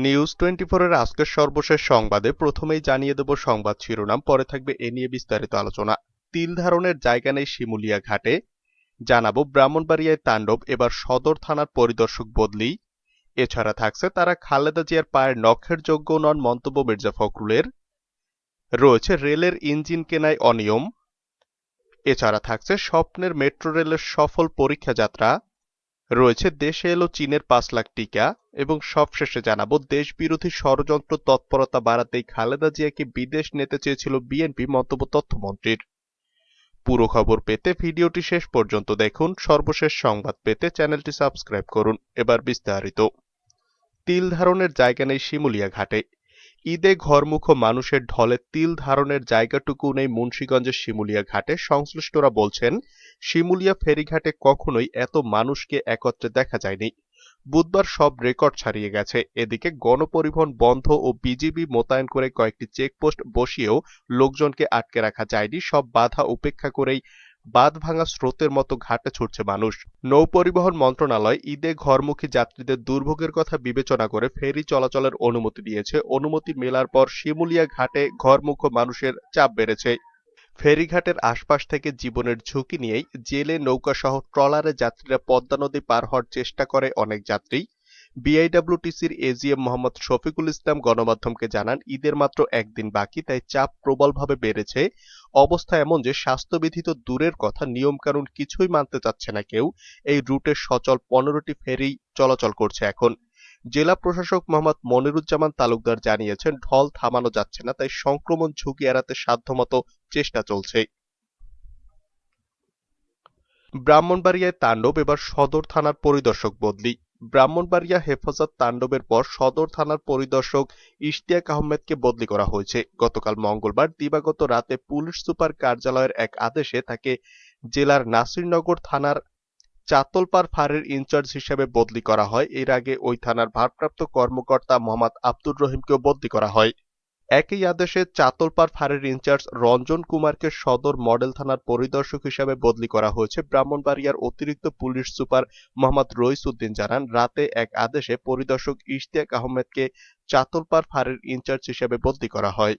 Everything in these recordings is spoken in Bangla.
নিউজ 24 এর আজকের সর্বশেষ সংবাদে প্রথমেই জানিয়ে দেব সংবাদ শিরোনাম, পরে থাকবে এ নিয়ে বিস্তারিত আলোচনা। তিল ধারণের জায়গা নেই শিমুলিয়া ঘাটে, জানাবো ব্রাহ্মণবাড়িয়ায় তাণ্ডব, এবার সদর থানার পরিদর্শক বদলি। এছাড়া থাকছে তারা খালেদা জিয়ার পায়ের নখের যোগ্য নন মন্তব্য মির্জা ফখরুলের, রয়েছে রেলের ইঞ্জিন কেনায় অনিয়ম। এছাড়া থাকছে স্বপ্নের মেট্রো রেলের সফল পরীক্ষা যাত্রা, রয়েছে দেশে এলো চীনের 5 লাখ টিকা, এবং সবশেষে জানাবো দেশবিরোধী ষড়যন্ত্র তৎপরতা বাড়াতেই খালেদা জিয়াকে বিদেশ নিতে চেয়েছিল বিএনপি, মন্তব্য তথ্যমন্ত্রীর। পুরো খবর পেতে ভিডিওটি শেষ পর্যন্ত দেখুন। সর্বশেষ সংবাদ পেতে চ্যানেলটি সাবস্ক্রাইব করুন। এবার বিস্তারিত। তিল ধারণের জায়গা নেই শিমুলিয়া ঘাটে, ঈদে ঘরমুখ মানুষের ঢলে তিল ধারণের জায়গাটুকু নেই মুন্সিগঞ্জের শিমুলিয়া ঘাটে। সংশ্লিষ্টরা বলছেন, শিমুলিয়া ফেরিঘাটে কখনোই এত মানুষকে একত্রে দেখা যায়নি। বুধবার সব রেকর্ড ছাড়িয়ে গেছে। এদিকে গণপরিবহন বন্ধ ও বিজিবি মোতায়েন করে কয়েকটি চেকপোস্ট বসিয়েও লোকজনকে আটকে রাখা যায়নি। সব বাধা উপেক্ষা করেই বাঁধভাঙা স্রোতের মতো ঘাটে ছুটছে মানুষ। নৌপরিবহন মন্ত্রণালয় ঈদে ঘরমুখী যাত্রীদের দুর্ভোগের কথা বিবেচনা করে ফেরি চলাচলের অনুমতি দিয়েছে। অনুমতি মেলার পর শিমুলিয়া ঘাটে ঘরমুখ মানুষের চাপ বেড়েছে। ফেরিঘাটের আশপাশ থেকে জীবনের ঝুঁকি নিয়েই জেলে নৌকা সহ ট্রলারে যাত্রীরা পদ্মা নদী পার হওয়ার চেষ্টা করে অনেক যাত্রী। বিআইডব্লিউটিসির এজিএম মোহাম্মদ শফিকুল ইসলাম গণমাধ্যমকে জানান, ঈদের মাত্র একদিন বাকি, তাই চাপ প্রবলভাবে বেড়েছে। অবস্থা এমন যে স্বাস্থ্যবিধি তো দূরের কথা, নিয়মকানুন কিছুই মানতে চাচ্ছে না কেউ। এই রুটে সচল 15টি ফেরি চলাচল করছে এখন। জেলা প্রশাসক মোহাম্মদ মনিরুজ্জামান তালুকদার জানিয়েছেন, ঢল থামানো যাচ্ছে না, তাই সংক্রমণ ঝুঁকি এড়াতে সাধ্যমতো চেষ্টা চলছে। ব্রাহ্মণবাড়িয়ায় তাণ্ডব, এবার সদর থানার পরিদর্শক বদলি। ব্রাহ্মণবাড়িয়া হেফাজত তাণ্ডবের পর সদর থানার পরিদর্শক ইশতিয়াক আহমেদকে বদলি করা হয়েছে। গতকাল মঙ্গলবার দিবাগত রাতে পুলিশ সুপার কার্যালয়ের এক আদেশে তাকে জেলার নাসিরনগর থানার চাতলপাড় ফাঁড়ির ইনচার্জ হিসেবে বদলি করা হয়। এর আগে ওই থানার ভারপ্রাপ্ত কর্মকর্তা মোহাম্মদ আব্দুর রহিমকেও বদলি করা হয়। একই আদেশে চাতলপাড় ফাঁড়ির ইনচার্জ রঞ্জন কুমারকে সদর মডেল থানার পরিদর্শক হিসেবে বদলি করা হয়েছে। ব্রাহ্মণবাড়িয়ার অতিরিক্ত পুলিশ সুপার মোহাম্মদ রইস উদ্দিন জানান, রাতে এক আদেশে পরিদর্শক ইশতিয়াক আহমেদকে চাতলপাড় ফাঁড়ির ইনচার্জ হিসেবে বদলি করা হয়।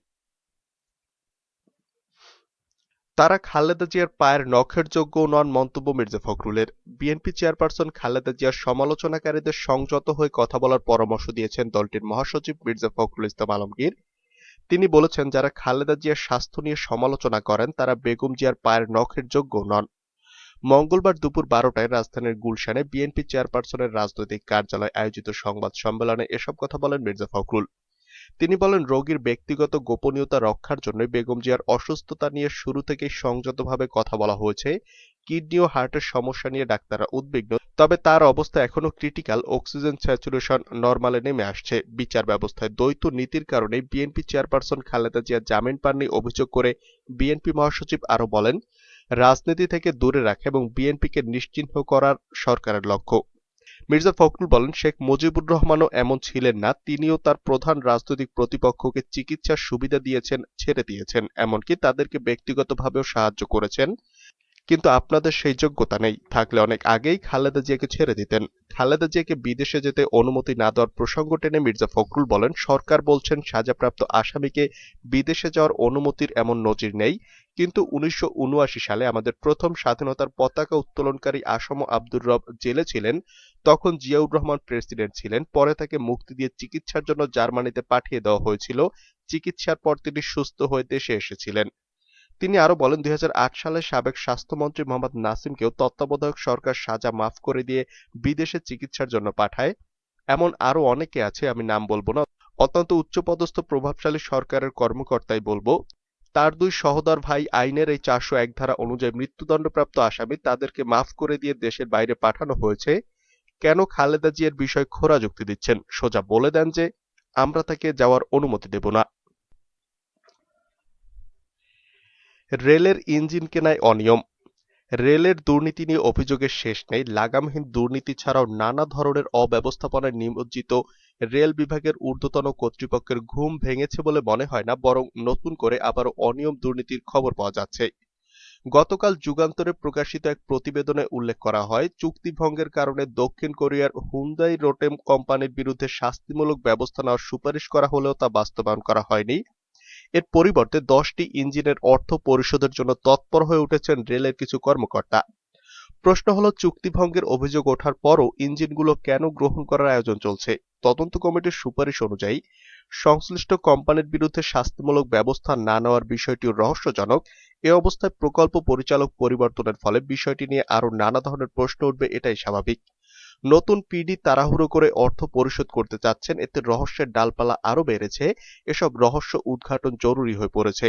তারা খালেদা জিয়ার পায়ের নখের যোগ্য নন মন্তব্য মির্জা ফখরুলের। বিএনপি চেয়ারপারসন খালেদা জিয়ার সমালোচনাকারীদের সংযত হয়ে কথা বলার পরামর্শ দিয়েছেন দলটির মহাসচিব মির্জা ফখরুল ইসলাম আলমগীর। তিনি বলেছেন, যারা খালেদা জিয়ার স্বাস্থ্য নিয়ে সমালোচনা করেন তারা বেগম জিয়ার পায়ের নখের যোগ্য নন। মঙ্গলবার দুপুর 12টায় রাজধানীর গুলশানে বিএনপি চেয়ারপারসনের রাজনৈতিক কার্যালয়ে আয়োজিত সংবাদ সম্মেলনে এসব কথা বলেন মির্জা ফখরুল। তিনি বলেন, রোগীর ব্যক্তিগত গোপনীয়তা রক্ষার জন্য বেগম জিয়ার অসুস্থতা নিয়ে শুরু থেকেই সংযতভাবে কথা বলা হয়েছে। কিডনি ও হার্টের সমস্যা নিয়ে ডাক্তাররা উদ্বিগ্ন, তবে তার অবস্থা এখনো ক্রিটিক্যাল, অক্সিজেন স্যাচুরেশন নরমালে নেমে আসছে। বিচার ব্যবস্থায় দ্বৈত নীতির কারণে বিএনপি চেয়ারপারসন খালেদা জিয়া জামিন পাননি অভিযোগ করে বিএনপি মহাসচিব আরো বলেন, রাজনীতি থেকে দূরে রাখা এবং বিএনপিকে নিশ্চিহ্ন করার সরকারের লক্ষ্য। মির্জা ফখরুল বলেন, শেখ মুজিবুর রহমানও এমন ছিলেন না, তিনিও তার প্রধান রাজনৈতিক প্রতিপক্ষকে চিকিৎসার সুবিধা দিয়েছেন, ছেড়ে দিয়েছেন, এমনকি তাদেরকে ব্যক্তিগতভাবেও সাহায্য করেছেন। কিন্তু আপনাদের সেই যোগ্যতা নেই, থাকলে অনেক আগেই খালেদা জিয়াকে ছেড়ে দিতেন। খালেদা জিয়াকে বিদেশে যেতে অনুমতি না দেওয়ার প্রসঙ্গ টেনে মির্জা ফখরুল বলেন, সরকার বলছেন সাজাপ্রাপ্ত আসামিকে বিদেশে যাওয়ার অনুমতির এমন নজির নেই, কিন্তু 1979 সালে আমাদের প্রথম স্বাধীনতার পতাকা উত্তোলনকারী আসম আব্দুর রব জেলে ছিলেন। তখন জিয়াউর রহমান প্রেসিডেন্ট ছিলেন। পরে তাকে মুক্তি দিয়ে চিকিৎসার জন্য জার্মানিতে পাঠিয়ে দেওয়া হয়েছিল। চিকিৎসার পর তিনি সুস্থ হয়ে দেশে এসেছিলেন। তিনি আরো বলেন, 2008 সালে সাবেক স্বাস্থ্যমন্ত্রী মোহাম্মদ নাসিমকেও তত্ত্বাবধায়ক সরকার সাজা মাফ করে দিয়ে বিদেশে চিকিৎসার জন্য পাঠায়। এমন আরো অনেকে আছে, আমি নাম বলবো না, অত্যন্ত উচ্চপদস্থ প্রভাবশালী সরকারের কর্মকর্তাই বলবো। তার দুই সহোদর ভাই আইনের এই 401 ধারা অনুযায়ী মৃত্যুদণ্ডপ্রাপ্ত আসামি, তাদেরকে মাফ করে দিয়ে দেশের বাইরে পাঠানো হয়েছে। কেন খালেদা জিয়ার বিষয় খোঁড়া যুক্তি দিচ্ছেন? সোজা বলে দেন যে আমরা তাকে যাওয়ার অনুমতি দেব না। রেলের ইঞ্জিন কেনায় অনিয়ম। রেলের দুর্নীতি নিয়ে অভিযোগের শেষ নেই। লাগামহীন দুর্নীতি ছাড়াও নানা ধরনের অব্যবস্থাপনায় নিমজ্জিত রেল বিভাগের ঊর্ধ্বতন কর্তৃপক্ষের ঘুম ভেঙেছে বলে মনে হয় না, বরং নতুন করে আবারও অনিয়ম দুর্নীতির খবর পাওয়া যাচ্ছে। গতকাল যুগান্তরে প্রকাশিত এক প্রতিবেদনে উল্লেখ করা হয়, চুক্তিভঙ্গের কারণে দক্ষিণ কোরিয়ার হুন্দাই রোটেম কোম্পানির বিরুদ্ধে শাস্তিমূলক ব্যবস্থা নেওয়ার সুপারিশ করা হলেও তা বাস্তবায়ন করা হয়নি। এর পরিবর্তে 10টি ইঞ্জিনের অর্থ পরিশোধের জন্য তৎপর হয়ে উঠেছেন রেলের কিছু কর্মকর্তা। প্রশ্ন হলো, চুক্তিভঙ্গের অভিযোগ ওঠার পরও ইঞ্জিনগুলো কেন গ্রহণ করার আয়োজন চলছে? তদন্ত কমিটির সুপারিশ অনুযায়ী সংশ্লিষ্ট কোম্পানির বিরুদ্ধে শাস্তিমূলক ব্যবস্থা না নেওয়ার বিষয়টিও রহস্যজনক। এ অবস্থায় প্রকল্প পরিচালক পরিবর্তনের ফলে বিষয়টি নিয়ে আরও নানা ধরনের প্রশ্ন উঠবে, এটাই স্বাভাবিক। নতুন পিডি তাড়াহুড়ো করে অর্থ পরিশোধ করতে চাচ্ছেন, এতে রহস্যের ডালপালা আরও বেড়েছে। এসব রহস্য উদ্ঘাটন জরুরি হয়ে পড়েছে।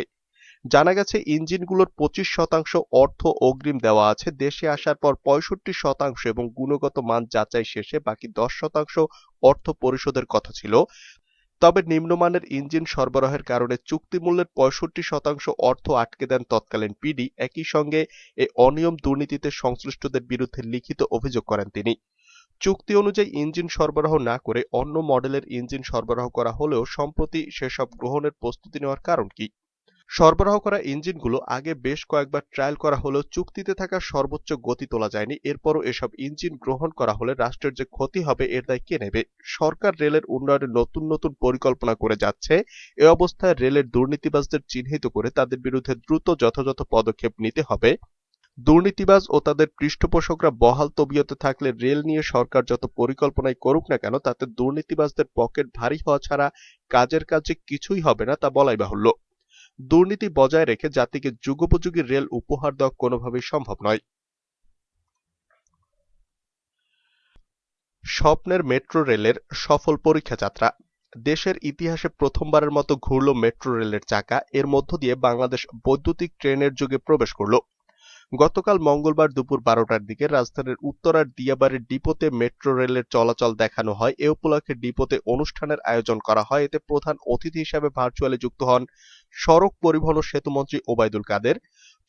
জানা গেছে, ইঞ্জিনগুলোর 25% অর্থ অগ্রিম দেওয়া আছে। দেশে আসার পর 65% এবং গুণগত মান যাচাই শেষে বাকি 10% অর্থ পরিশোধের কথা ছিল। তবে নিম্নমানের ইঞ্জিন সরবরাহের কারণে চুক্তিমূল্যের 65% অর্থ আটকে দেন তৎকালীন পিডি। একই সঙ্গে এ অনিয়ম দুর্নীতিতে সংশ্লিষ্টদের বিরুদ্ধে লিখিত অভিযোগ করেন তিনি। চুক্তি অনুযায়ী ইঞ্জিন সরবরাহ না করে অন্য মডেলের ইঞ্জিন সরবরাহ করা হলেও সম্প্রতি সেসব গ্রহণের প্রস্তুতি নেওয়ার কারণ কি? সরবরাহ করা ইঞ্জিনগুলো আগে বেশ কয়েকবার ট্রায়াল করা হলেও চুক্তিতে থাকা সর্বোচ্চ গতি তোলা যায়নি। এরপরও এসব ইঞ্জিন গ্রহণ করা হলে রাষ্ট্রের যে ক্ষতি হবে, এর দায় কে নেবে? সরকার রেলের উন্নয়নে নতুন নতুন পরিকল্পনা করে যাচ্ছে। এ অবস্থায় রেলের দুর্নীতিবাজদের চিহ্নিত করে তাদের বিরুদ্ধে দ্রুত যথাযথ পদক্ষেপ নিতে হবে। দুর্নীতিবাজ ও তাদের পৃষ্ঠপোষকরা বহাল তবিয়তে থাকলে রেল নিয়ে সরকার যত পরিকল্পনাই করুক না কেন, তাতে দুর্নীতিবাজদের পকেট ভারী হওয়া ছাড়া কাজের কাজে কিছুই হবে না, তা বলাই বাহুল্য। দুর্নীতি বজায় রেখে জাতিকে যুগোপযোগী রেল উপহার দেওয়া কোনোভাবেই সম্ভব নয়। স্বপ্নের মেট্রো রেলের সফল পরীক্ষা যাত্রা। দেশের ইতিহাসে প্রথমবারের মতো ঘুরল মেট্রো রেলের চাকা। এর মধ্য দিয়ে বাংলাদেশ বৈদ্যুতিক ট্রেনের যুগে প্রবেশ করল। গতকাল মঙ্গলবার দুপুর 12টার দিকে রাজধানীর উত্তরার দিয়াবাড়ির ডিপোতে মেট্রো রেলের চলাচল দেখানো হয়। এ উপলক্ষে ডিপোতে অনুষ্ঠানের আয়োজন করা হয়। এতে প্রধান অতিথি হিসেবে ভার্চুয়ালি যুক্ত হন সড়ক পরিবহন ও সেতুমন্ত্রী ওবায়দুল কাদের।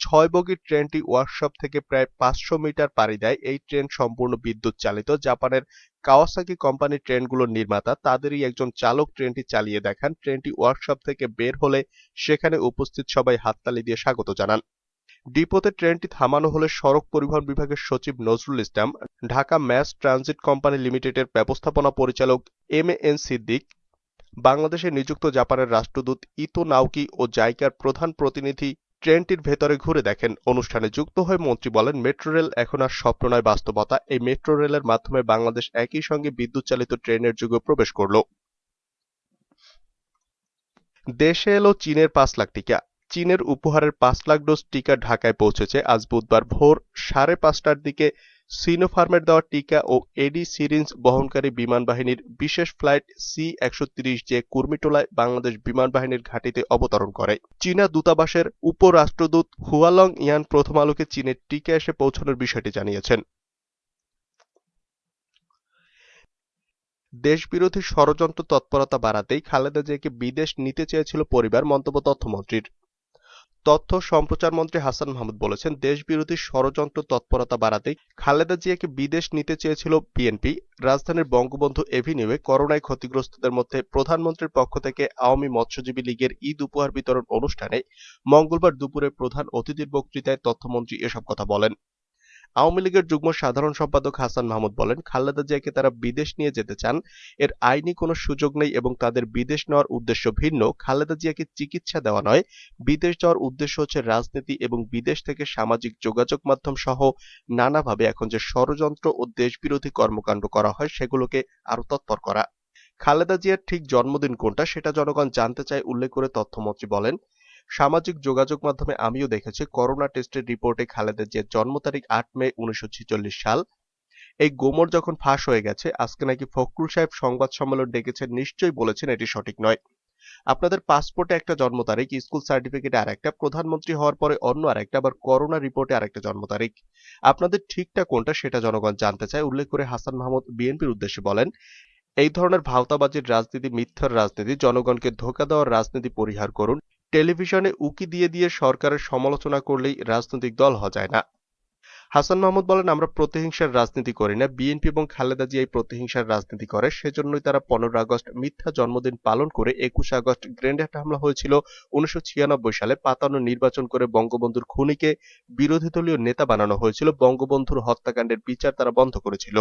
6 বগির ট্রেনটি ওয়ার্কশপ থেকে প্রায় 500 মিটার পাড়ি দেয়। এই ট্রেন সম্পূর্ণ বিদ্যুৎ চালিত। জাপানের কাওয়াসাকি কোম্পানির ট্রেনগুলোর নির্মাতা, তাদেরই একজন চালক ট্রেনটি চালিয়ে দেখান। ট্রেনটি ওয়ার্কশপ থেকে বের হলে সেখানে উপস্থিত সবাই হাততালি দিয়ে স্বাগত জানান। ডিপোতে ট্রেনটি থামানো হলে সড়ক পরিবহন বিভাগের সচিব Nazrul Islam, Dhaka mass transit company লিমিটেডের ব্যবস্থাপনা পরিচালক এম.এ.এন. সিদ্দিক, বাংলাদেশে নিযুক্ত জাপানের রাষ্ট্রদূত ইতো নাওকি ও জাইকার প্রধান প্রতিনিধি ট্রেনটির ভেতরে ঘুরে দেখেন। অনুষ্ঠানে যুক্ত হয়ে মন্ত্রী বলেন, মেট্রো রেল এখন আর স্বপ্ন নয়, বাস্তবতা। এই মেট্রো রেলের মাধ্যমে বাংলাদেশ একই সঙ্গে বিদ্যুৎ চালিত ট্রেনের যুগে প্রবেশ করল। দেশে এলো চীনের 5 লাখ টিকা। চীনের উপহারের 5 লাখ ডোজ টিকা ঢাকায় পৌঁছেছে আজ বুধবার ভোর 5:30টার দিকে। সিনোফার্মের দেওয়া টিকা ও এডি সিরিঞ্জ বহনকারী বিমান বাহিনীর বিশেষ ফ্লাইট C-130J কুর্মিটোলায় বাংলাদেশ বিমান বাহিনীর ঘাঁটিতে অবতরণ করে। চীনা দূতাবাসের উপরাষ্ট্রদূত হুয়ালং ইয়ান প্রথম আলোকে চীনের টিকা এসে পৌঁছানোর বিষয়টি জানিয়েছেন। দেশবিরোধী ষড়যন্ত্র তৎপরতা বাড়াতেই খালেদা জিয়াকে বিদেশ নিতে চেয়েছিল পরিবার, মন্তব্য তথ্যমন্ত্রীর। তথ্য সম্প্রচার মন্ত্রী হাসান মাহমুদ বলেছেন, দেশবিরোধী ষড়যন্ত্র তৎপরতা বাড়াতেই খালেদা জিয়াকে বিদেশ নিতে চেয়েছিল বিএনপি। রাজধানীর বঙ্গবন্ধু এভিনিউয়ে করোনায় ক্ষতিগ্রস্তদের মধ্যে প্রধানমন্ত্রীর পক্ষ থেকে আওয়ামী মৎস্যজীবী লীগের ঈদ উপহার বিতরণ অনুষ্ঠানে মঙ্গলবার দুপুরে প্রধান অতিথির বক্তৃতায় তথ্যমন্ত্রী এসব কথা বলেন। আওয়ামী লীগের যুগ্ম সাধারণ সম্পাদক হাসান মাহমুদ বলেন, খালেদা জিয়াকে তারা বিদেশ নিয়ে যেতে চান, এর আইনি কোনো সুযোগ নেই এবং তাদের বিদেশ নেওয়ার উদ্দেশ্য ভিন্ন। খালেদা জিয়াকে চিকিৎসা দেওয়া নয়, বিদেশ যাওয়ার উদ্দেশ্য হচ্ছে রাজনীতি এবং বিদেশ থেকে সামাজিক যোগাযোগ মাধ্যম সহ নানাভাবে এখন যে ষড়যন্ত্র ও দেশবিরোধী কর্মকাণ্ড করা হয়, সেগুলোকে আরো তৎপর করা। খালেদা জিয়ার ঠিক জন্মদিন কোনটা সেটা জনগণ জানতে চায় উল্লেখ করে তথ্যমন্ত্রী বলেন, সামাজিক যোগাযোগ মাধ্যমে আমিও দেখেছি করোনা টেস্টের রিপোর্টে খালেদা জিয়ার জন্ম তারিখ 8 মে 1946 সাল। এই গোমর যখন ফাঁস হয়ে গেছে, আজকে নাকি ফখরুল সাহেব সংবাদ সম্মেলন ডেকেছেন, নিশ্চয়ই বলেছেন এটি সঠিক নয়। আপনাদের পাসপোর্টে একটা জন্ম তারিখ, স্কুল সার্টিফিকেটে আরেকটা, প্রধানমন্ত্রী হওয়ার পরে অন্য আরেকটা, আবার করোনা রিপোর্টে আরেকটা জন্ম তারিখ। আপনাদের ঠিকটা কোনটা সেটা জনগণ জানতে চায় উল্লেখ করে হাসান মাহমুদ বিএনপির উদ্দেশ্যে বলেন, এই ধরনের ভাওতাবাজির রাজনীতি মিথ্যার রাজনীতি, জনগণকে ধোঁকা দেওয়ার রাজনীতি পরিহার করুন। টেলিভিশনে উকি দিয়ে দিয়ে সরকারের সমালোচনা করলেই রাজনৈতিক দল হওয়া যায় না। হাসান মাহমুদ বলেন, আমরা প্রতিহিংসার রাজনীতি করি না। বিএনপি এবং খালেদা জিয়া এই প্রতিহিংসার রাজনীতি করে। সেজন্যই তারা 15 আগস্ট মিথ্যা জন্মদিন পালন করে 21 আগস্ট গ্রেনেড হামলা হয়েছিল 1996 সালে। ৫৫ নির্বাচন করে বঙ্গবন্ধুর খুনিকে বিরোধী দলীয় নেতা বানানো হয়েছিল। বঙ্গবন্ধুর হত্যাকাণ্ডের বিচার তারা বন্ধ করেছিল।